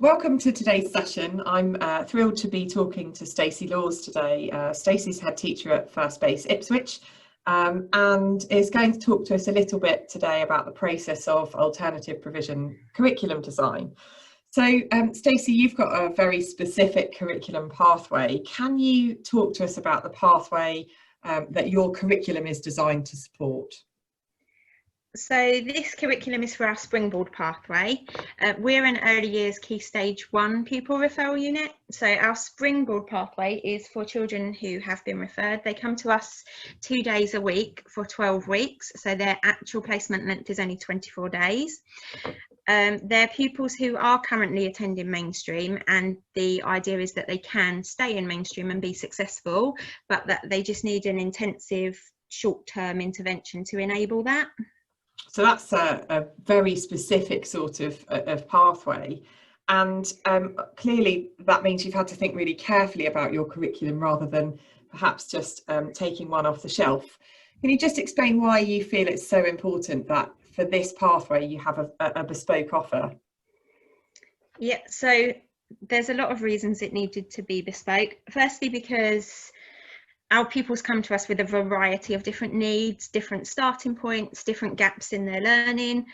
Welcome to today's session. I'm thrilled to be talking to Stacey Laws today. Stacey's head teacher at First Base Ipswich and is going to talk to us a little bit today about the process of alternative provision curriculum design. So Stacey, you've got a very specific curriculum pathway. Can you talk to us about the pathway that your curriculum is designed to support? So this curriculum is for our Springboard pathway. We're an early years key stage 1 pupil referral unit. So our Springboard pathway is for children who have been referred. They come to us 2 days a week for 12 weeks. So their actual placement length is only 24 days. They're pupils who are currently attending mainstream, and the idea is that they can stay in mainstream and be successful, but that they just need an intensive short-term intervention to enable that. So that's a very specific sort of pathway, and clearly that means you've had to think really carefully about your curriculum rather than perhaps just taking one off the shelf. Can you just explain why you feel it's so important that for this pathway you have a bespoke offer? Yeah, so there's a lot of reasons it needed to be bespoke. Firstly, because our pupils come to us with a variety of different needs, different starting points, different gaps in their learning.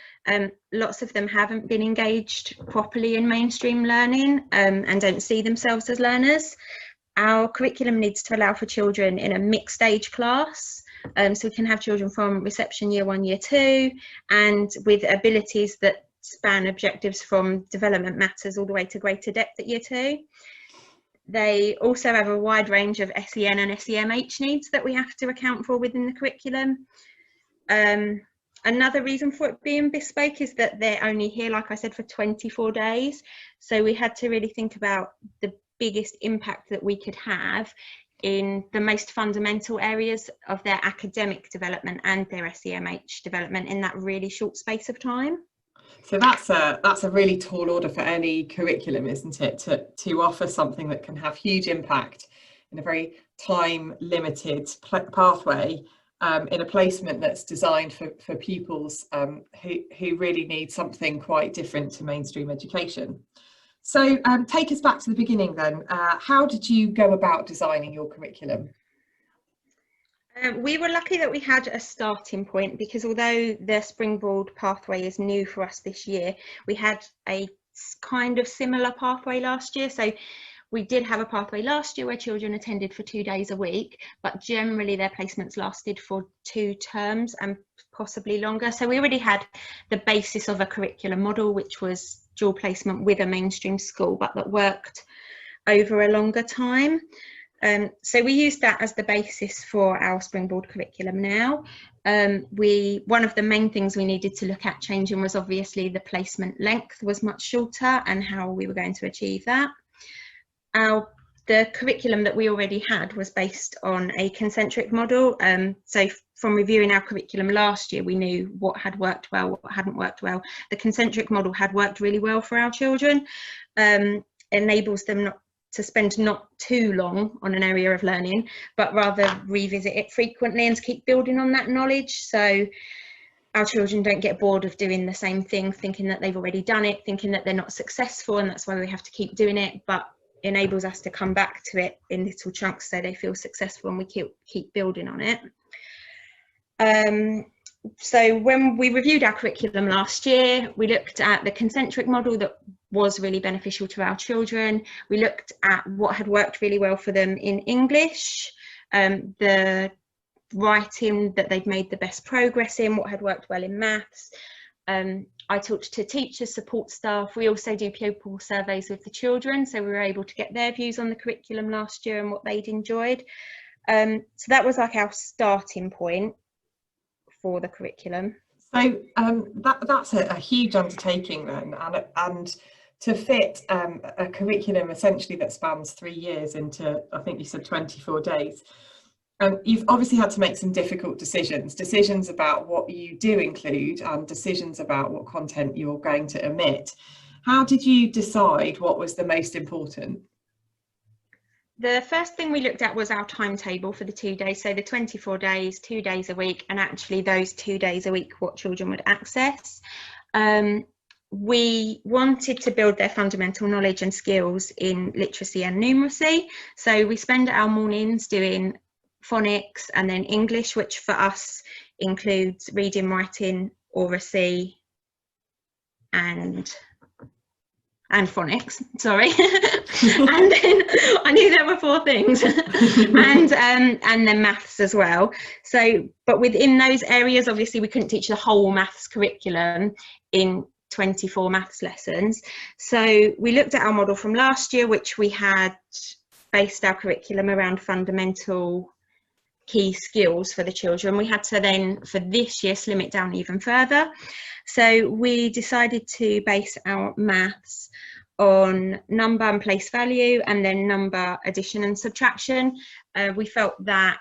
Lots of them haven't been engaged properly in mainstream learning and don't see themselves as learners. Our curriculum needs to allow for children in a mixed age class. So we can have children from reception year 1, year 2, and with abilities that span objectives from development matters all the way to greater depth at year 2. They also have a wide range of SEN and SEMH needs that we have to account for within the curriculum. Another reason for it being bespoke is that they're only here, like I said, for 24 days. So we had to really think about the biggest impact that we could have in the most fundamental areas of their academic development and their SEMH development in that really short space of time. So that's a really tall order for any curriculum, isn't it? To offer something that can have huge impact in a very time limited pathway in a placement that's designed for pupils who really need something quite different to mainstream education. So take us back to the beginning then. How did you go about designing your curriculum? We were lucky that we had a starting point, because although the Springboard pathway is new for us this year, we had a kind of similar pathway last year. So we did have a pathway last year where children attended for 2 days a week, but generally their placements lasted for 2 terms and possibly longer. So we already had the basis of a curriculum model, which was dual placement with a mainstream school, but that worked over a longer time. So we used that as the basis for our Springboard curriculum now. One of the main things we needed to look at changing was obviously the placement length was much shorter and how we were going to achieve that. The curriculum that we already had was based on a concentric model. So from reviewing our curriculum last year, we knew what had worked well, what hadn't worked well. The concentric model had worked really well for our children, enables them to spend not too long on an area of learning, but rather revisit it frequently and to keep building on that knowledge. So our children don't get bored of doing the same thing, thinking that they've already done it, thinking that they're not successful, and that's why we have to keep doing it, but enables us to come back to it in little chunks so they feel successful and we keep building on it. So when we reviewed our curriculum last year, we looked at the concentric model that was really beneficial to our children. We looked at what had worked really well for them in English, the writing that they'd made the best progress in, what had worked well in maths. I talked to teachers, support staff. We also do pupil surveys with the children, so we were able to get their views on the curriculum last year and what they'd enjoyed. So that was like our starting point for the curriculum. So that's a huge undertaking then, and to fit a curriculum essentially that spans 3 years into, I think you said 24 days. You've obviously had to make some difficult decisions about what you do include and decisions about what content you're going to omit. How did you decide what was the most important? The first thing we looked at was our timetable for the 2 days. So the 24 days, 2 days a week, and actually those 2 days a week, what children would access. we wanted to build their fundamental knowledge and skills in literacy and numeracy. So we spend our mornings doing phonics and then English, which for us includes reading, writing, oracy, and phonics, sorry. And then I knew there were 4 things. and then maths as well. So, but within those areas, obviously we couldn't teach the whole maths curriculum in 24 maths lessons. So we looked at our model from last year, which we had based our curriculum around fundamental key skills for the children. We had to then, for this year, slim it down even further. So we decided to base our maths on number and place value, and then number, addition and subtraction. We felt that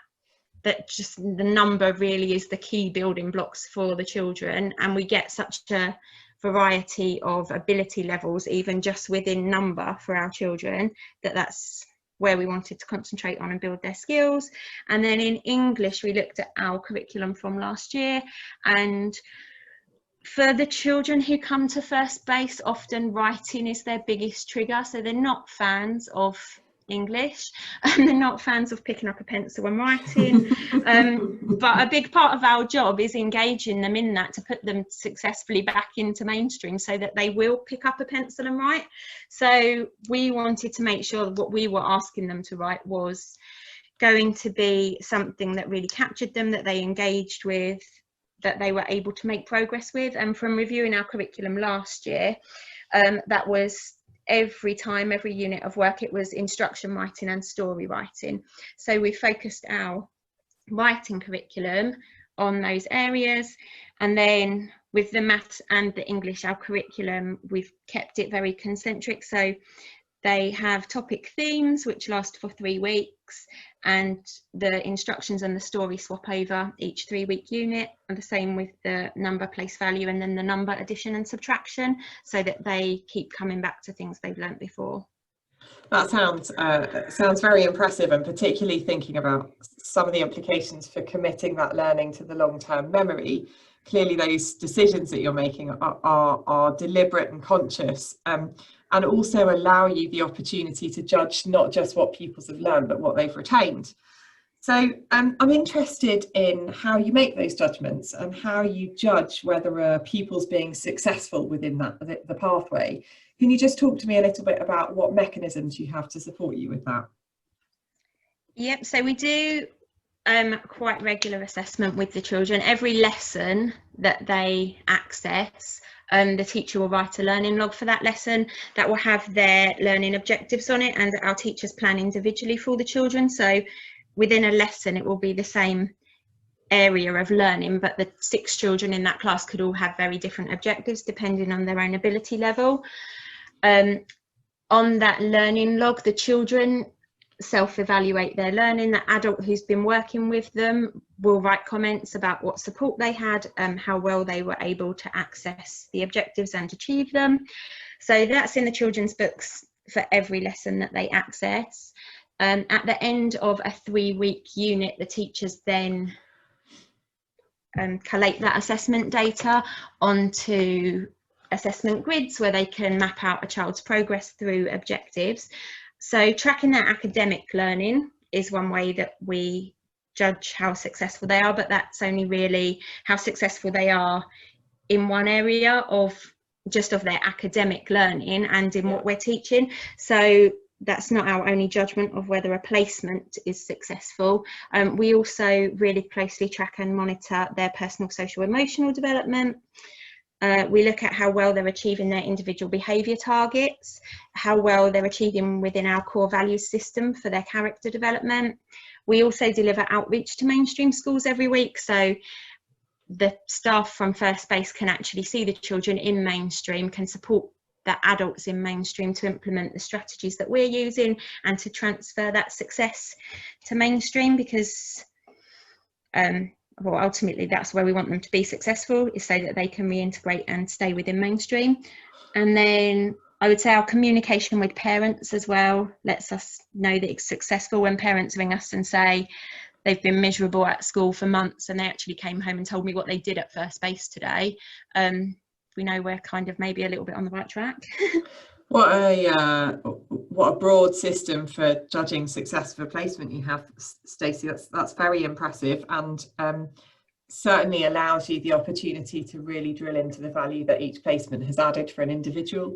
just the number really is the key building blocks for the children, and we get such a variety of ability levels even just within number for our children, that's where we wanted to concentrate on and build their skills. And then in English we looked at our curriculum from last year, and for the children who come to first base, often writing is their biggest trigger. So they're not fans of English and they're not fans of picking up a pencil and writing. But a big part of our job is engaging them in that to put them successfully back into mainstream so that they will pick up a pencil and write. So we wanted to make sure that what we were asking them to write was going to be something that really captured them, that they engaged with, that they were able to make progress with. And from reviewing our curriculum last year, that was every unit of work, it was instruction writing and story writing. So we focused our writing curriculum on those areas, and then with the maths and the English, our curriculum, we've kept it very concentric. So they have topic themes which last for 3 weeks, and the instructions and the story swap over each 3-week unit, and the same with the number, place value, and then the number, addition and subtraction, so that they keep coming back to things they've learnt before. That sounds very impressive, and particularly thinking about some of the implications for committing that learning to the long-term memory. Clearly those decisions that you're making are deliberate and conscious, and also allow you the opportunity to judge not just what pupils have learned, but what they've retained. So I'm interested in how you make those judgments and how you judge whether a pupil's being successful within the pathway. Can you just talk to me a little bit about what mechanisms you have to support you with that? Yep, so we do quite regular assessment with the children. Every lesson that they access, the teacher will write a learning log for that lesson that will have their learning objectives on it, and our teachers plan individually for the children. So within a lesson it will be the same area of learning, but the 6 children in that class could all have very different objectives depending on their own ability level. On that learning log, the children self-evaluate their learning. The adult who's been working with them will write comments about what support they had, how well they were able to access the objectives and achieve them. So that's in the children's books for every lesson that they access. At the end of a 3-week unit, the teachers then collate that assessment data onto assessment grids where they can map out a child's progress through objectives. So tracking their academic learning is one way that we judge how successful they are, but that's only really how successful they are in one area of their academic learning and in what we're teaching. So that's not our only judgment of whether a placement is successful. We also really closely track and monitor their personal, social, emotional development. We look at how well they're achieving their individual behaviour targets, how well they're achieving within our core values system for their character development. We also deliver outreach to mainstream schools every week, so the staff from First Base can actually see the children in mainstream, can support the adults in mainstream to implement the strategies that we're using and to transfer that success to mainstream, because well, ultimately that's where we want them to be successful, is so that they can reintegrate and stay within mainstream. And then I would say our communication with parents as well lets us know that it's successful. When parents ring us and say they've been miserable at school for months and they actually came home and told me what they did at First Base today, we know we're kind of maybe a little bit on the right track. What a broad system for judging success of a placement you have, Stacey. That's very impressive, and certainly allows you the opportunity to really drill into the value that each placement has added for an individual.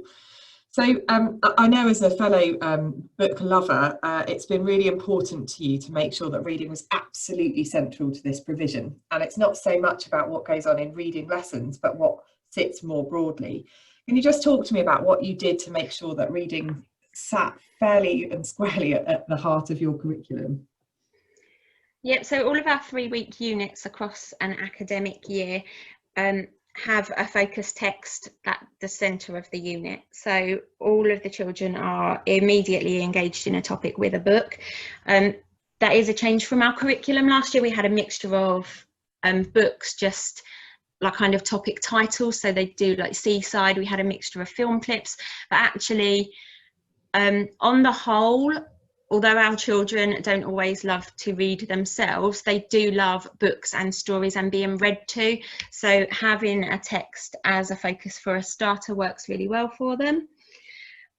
So I know as a fellow book lover, it's been really important to you to make sure that reading was absolutely central to this provision. And it's not so much about what goes on in reading lessons, but what sits more broadly. Can you just talk to me about what you did to make sure that reading sat fairly and squarely at the heart of your curriculum? Yep, so all of our 3-week units across an academic year have a focus text at the centre of the unit. So all of the children are immediately engaged in a topic with a book. That is a change from our curriculum. Last year we had a mixture of books, just like kind of topic titles, so they do like Seaside. We had a mixture of film clips, but actually on the whole, although our children don't always love to read themselves, they do love books and stories and being read to. So having a text as a focus for a starter works really well for them.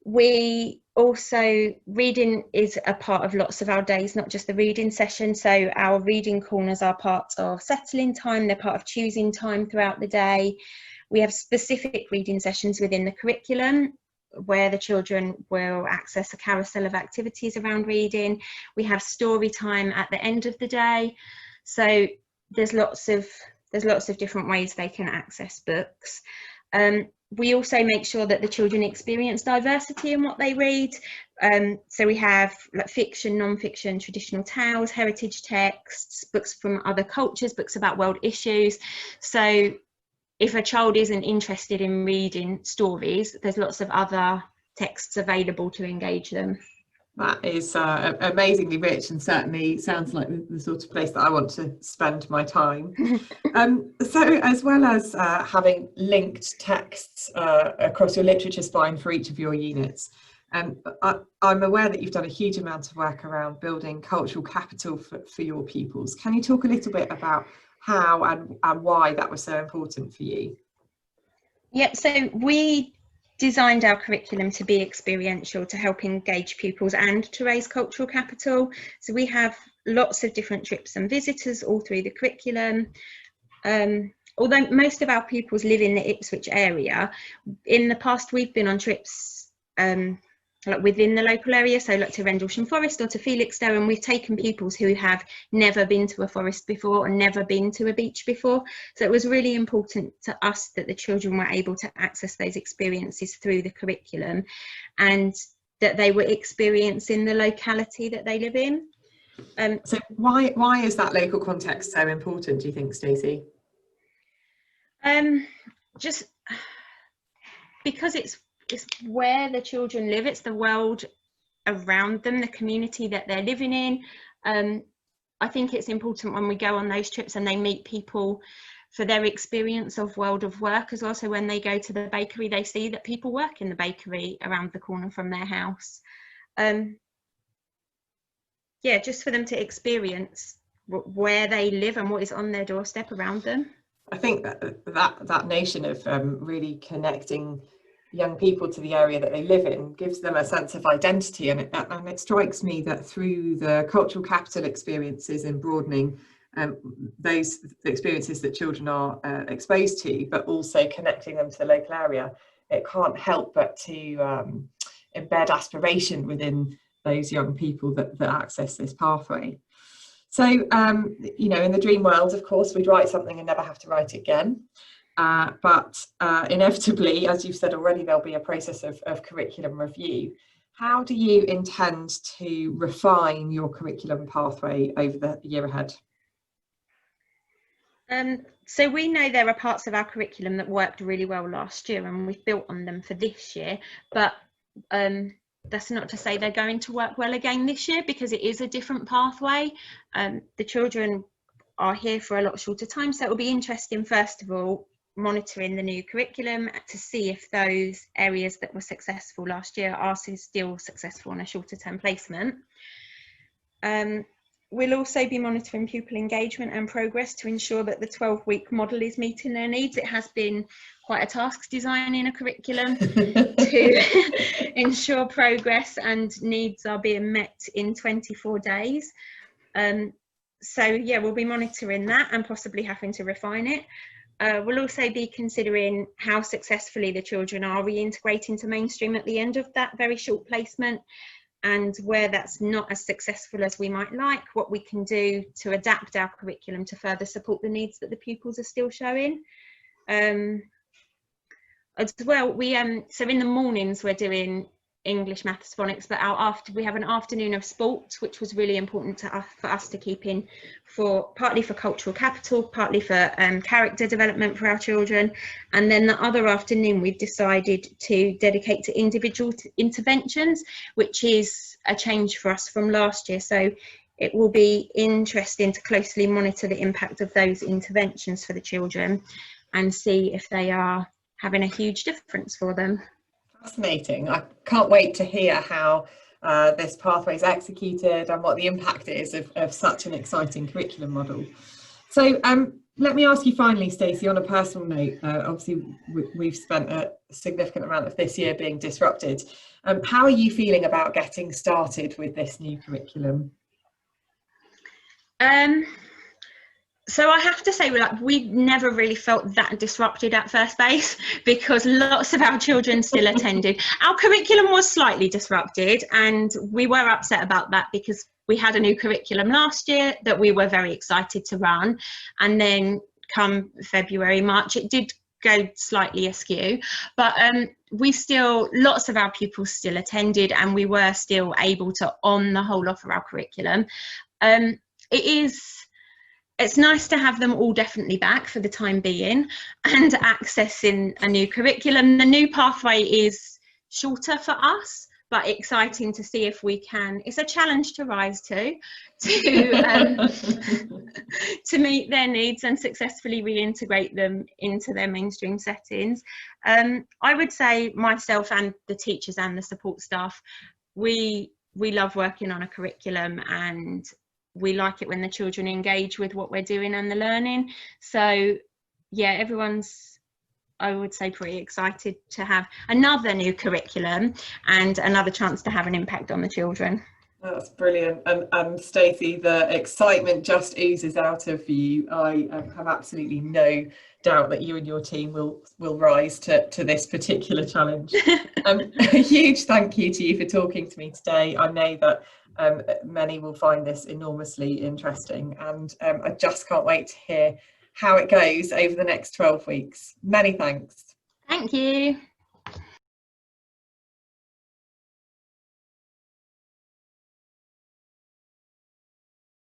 We also, reading is a part of lots of our days, not just the reading session. So our reading corners are part of settling time, they're part of choosing time throughout the day. We have specific reading sessions within the curriculum where the children will access a carousel of activities around reading. We have story time at the end of the day. So there's lots of different ways they can access books. We also make sure that the children experience diversity in what they read. So we have like fiction, non-fiction, traditional tales, heritage texts, books from other cultures, books about world issues. So if a child isn't interested in reading stories, there's lots of other texts available to engage them. That is amazingly rich, and certainly sounds like the sort of place that I want to spend my time. So as well as having linked texts across your literature spine for each of your units, I'm aware that you've done a huge amount of work around building cultural capital for your pupils. Can you talk a little bit about how and why that was so important for you? Yep, so we designed our curriculum to be experiential, to help engage pupils and to raise cultural capital. So we have lots of different trips and visitors all through the curriculum. Although most of our pupils live in the Ipswich area, in the past we've been on trips like within the local area, so like to Rendlesham Forest or to Felixstowe, and we've taken pupils who have never been to a forest before and never been to a beach before. So it was really important to us that the children were able to access those experiences through the curriculum, and that they were experiencing the locality that they live in. So why is that local context so important, do you think, Stacey? Just because it's where the children live, it's the world around them, the community that they're living in. I think it's important when we go on those trips and they meet people for their experience of world of work as well. So when they go to the bakery, they see that people work in the bakery around the corner from their house. Yeah, just for them to experience where they live and what is on their doorstep around them. I think that notion of really connecting young people to the area that they live in gives them a sense of identity, and it strikes me that through the cultural capital experiences in broadening those experiences that children are exposed to, but also connecting them to the local area, it can't help but to embed aspiration within those young people that access this pathway. So you know, in the dream world, of course, we'd write something and never have to write it again. But inevitably, as you've said already, there'll be a process of curriculum review. How do you intend to refine your curriculum pathway over the year ahead? So we know there are parts of our curriculum that worked really well last year, and we've built on them for this year, but that's not to say they're going to work well again this year, because it is a different pathway. The children are here for a lot shorter time, so it'll be interesting, first of all, monitoring the new curriculum to see if those areas that were successful last year are still successful on a shorter term placement. We'll also be monitoring pupil engagement and progress to ensure that the 12-week model is meeting their needs. It has been quite a task designing a curriculum to ensure progress and needs are being met in 24 days. So yeah, we'll be monitoring that and possibly having to refine it. We'll also be considering how successfully the children are reintegrating to mainstream at the end of that very short placement, and where that's not as successful as we might like, what we can do to adapt our curriculum to further support the needs that the pupils are still showing. As well, so in the mornings we're doing English, Maths, Phonics, but we have an afternoon of sports, which was really important for us to keep in, partly for cultural capital, partly for character development for our children. And then the other afternoon we've decided to dedicate to individual interventions, which is a change for us from last year. So it will be interesting to closely monitor the impact of those interventions for the children and see if they are having a huge difference for them. Fascinating. I can't wait to hear how this pathway is executed and what the impact is of such an exciting curriculum model. So let me ask you finally, Stacey, on a personal note, obviously we've spent a significant amount of this year being disrupted. How are you feeling about getting started with this new curriculum? So I have to say, we never really felt that disrupted at First Base, because lots of our children still attended. Our curriculum was slightly disrupted, and we were upset about that because we had a new curriculum last year that we were very excited to run, and then come February, March, it did go slightly askew, but lots of our pupils still attended, and we were still able to, on the whole, offer our curriculum. It's nice to have them all definitely back for the time being and accessing a new curriculum. The new pathway is shorter for us, but exciting to see if we can. It's a challenge to rise to meet their needs and successfully reintegrate them into their mainstream settings. I would say myself and the teachers and the support staff, we love working on a curriculum, and we like it when the children engage with what we're doing and the learning. So yeah, everyone's, I would say, pretty excited to have another new curriculum and another chance to have an impact on the children. That's brilliant. And Stacey, the excitement just oozes out of you. I have absolutely no doubt that you and your team will rise to this particular challenge. A huge thank you to you for talking to me today. I know that many will find this enormously interesting, and I just can't wait to hear how it goes over the next 12 weeks. Many thanks. Thank you.